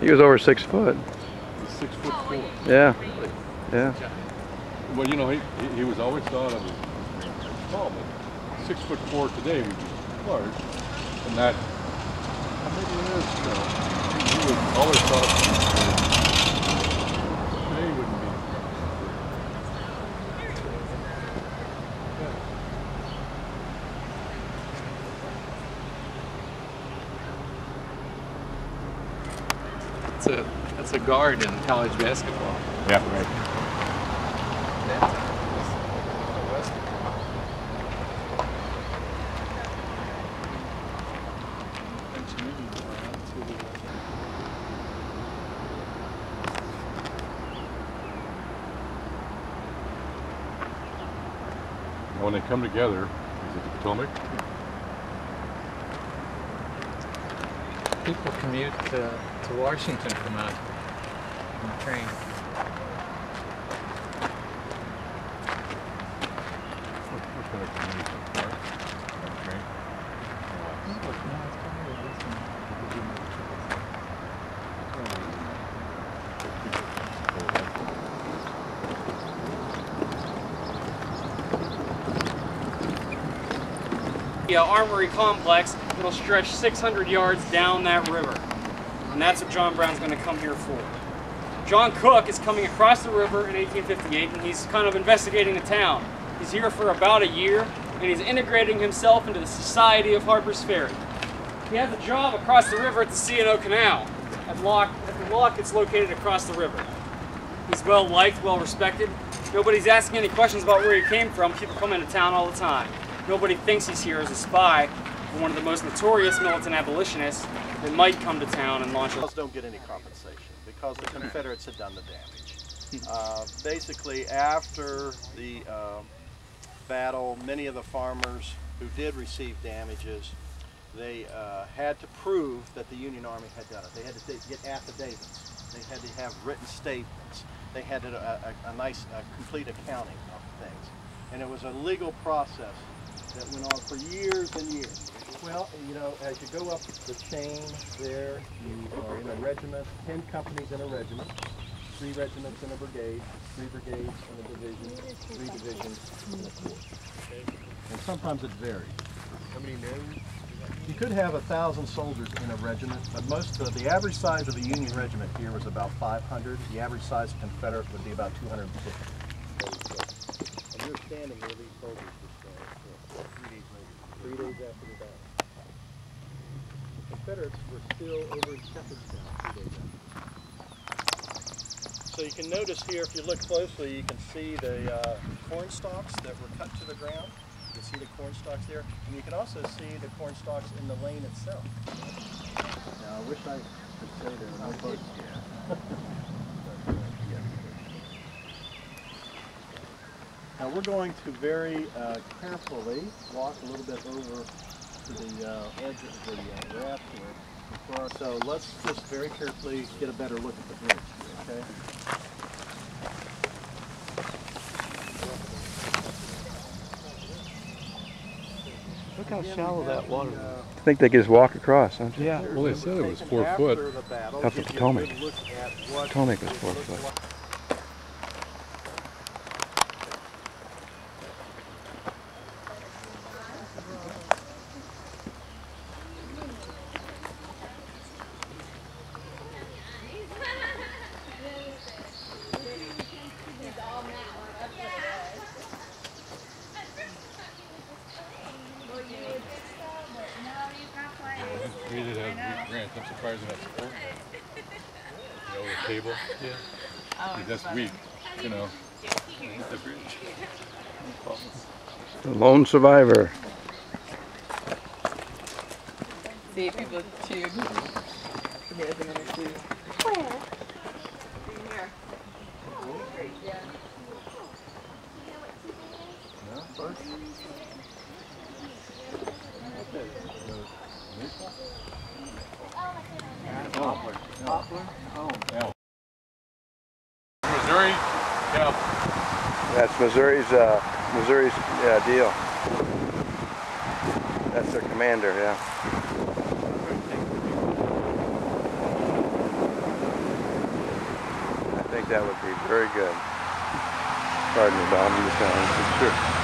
He was over 6 foot. He's 6'4". Yeah. Yeah. Well, you know, he was always thought of as tall, but 6'4" today would be large. And that, maybe it is, you know, he was always thought today wouldn't be. That's a guard in college basketball. Yeah, right. When they come together, is it the Potomac? People commute to Washington from out on the train. What kind of community? On the train? The armory complex that'll stretch 600 yards down that river. And that's what John Brown's going to come here for. John Cook is coming across the river in 1858 and he's kind of investigating the town. He's here for about a year and he's integrating himself into the society of Harper's Ferry. He has a job across the river at the C&O Canal at the lock that's located across the river. He's well liked, well respected. Nobody's asking any questions about where he came from. People come into town all the time. Nobody thinks he's here as a spy for one of the most notorious militant abolitionists that might come to town and launch a... Don't get any compensation because the Confederates had done the damage. Basically, after the battle, many of the farmers who did receive damages, they had to prove that the Union Army had done it. They had to get affidavits. They had to have written statements. They had a nice, complete accounting of things. And it was a legal process that went on for years and years. Well, you know, as you go up the chain there, you are in a regiment, 10 companies in a regiment, 3 regiments in a brigade, 3 brigades in a division, 3 divisions in a corps. And sometimes it varies. How many men? You could have 1,000 soldiers in a regiment, but most of the average size of a Union regiment here was about 500. The average size of Confederate would be about 250. And you're standing where these soldiers were standing 3 days later. 3 days after the battle. The Confederates were still over in Shepherdstown 3 days after. So you can notice here, if you look closely, you can see the corn stalks that were cut to the ground. You can see the corn stalks there, and you can also see the corn stalks in the lane itself. Now, I wish I could say there were no bugs. Now we're going to very carefully walk a little bit over to the edge of the raft here. So let's just very carefully get a better look at the bridge, okay? Look how shallow that water is. I think they could just walk across, don't you? Yeah. Well, they said it was 4 foot. Up the Potomac. Potomac is 4 foot. I'm surprised they're not supporting it. You know, the cable. Yeah. Oh, that's weak, you know. The bridge. The lone survivor. See, people cheered. Everything on their shoes. Where? Here. Oh, great. Yeah. Okay. Poplar? Oh. Elm. Missouri? Yeah. That's Missouri's deal. That's their commander, yeah. I think that would be very good. Pardon me, Bob, I'm just going sure.